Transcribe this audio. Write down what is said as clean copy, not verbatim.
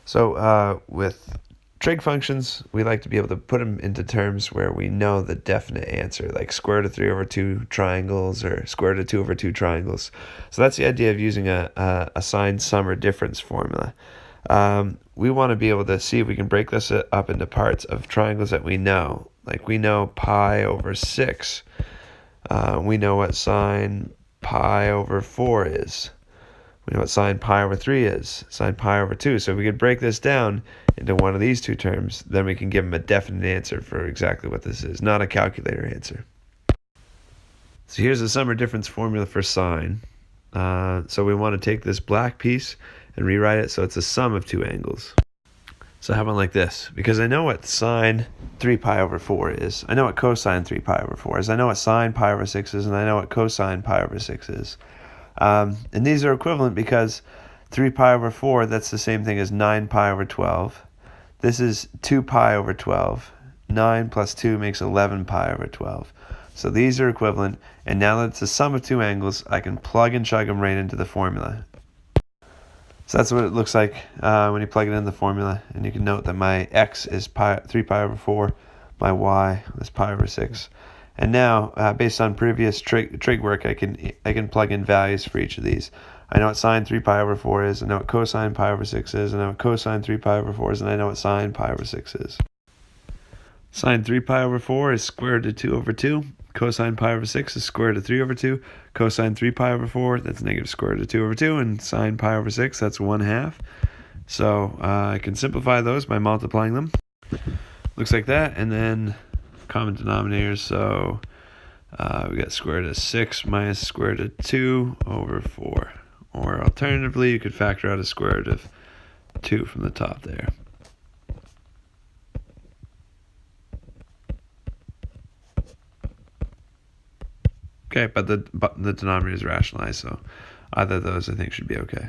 So with trig functions, we like to be able to put them into terms where we know the definite answer, like square root of 3 over 2 triangles or square root of 2 over 2 triangles. So that's the idea of using a sine sum or difference formula. We want to be able to see if we can break this up into parts of triangles that we know. Like we know pi over 6. We know what sine pi over 4 is. We know what sine pi over 3 is, sine pi over 2. So if we could break this down into one of these two terms, then we can give them a definite answer for exactly what this is, not a calculator answer. So here's the sum or difference formula for sine. So we want to take this black piece and rewrite it so it's a sum of two angles. So how about like this? Because I know what sine 3 pi over 4 is. I know what cosine 3 pi over 4 is. I know what sine pi over 6 is, and I know what cosine pi over 6 is. And these are equivalent because 3 pi over 4, that's the same thing as 9 pi over 12. This is 2 pi over 12. 9 plus 2 makes 11 pi over 12. So these are equivalent, and now that it's the sum of two angles, I can plug and chug them right into the formula. So that's what it looks like when you plug it in the formula, and you can note that my x is 3 pi over 4, my y is pi over 6. And now, based on previous trig work, I can plug in values for each of these. I know what sine 3 pi over 4 is, I know what cosine pi over 6 is, I know what cosine 3 pi over 4 is, and I know what sine pi over 6 is. Sine 3 pi over 4 is square root of 2 over 2. Cosine pi over 6 is square root of 3 over 2. Cosine 3 pi over 4, that's negative square root of 2 over 2. And sine pi over 6, that's 1/2. So I can simplify those by multiplying them. Looks like that. And then common denominators, so we got square root of 6 minus square root of 2 over 4. Or alternatively, you could factor out a square root of 2 from the top there. Okay, but the denominator is rationalized, so either of those I think should be okay.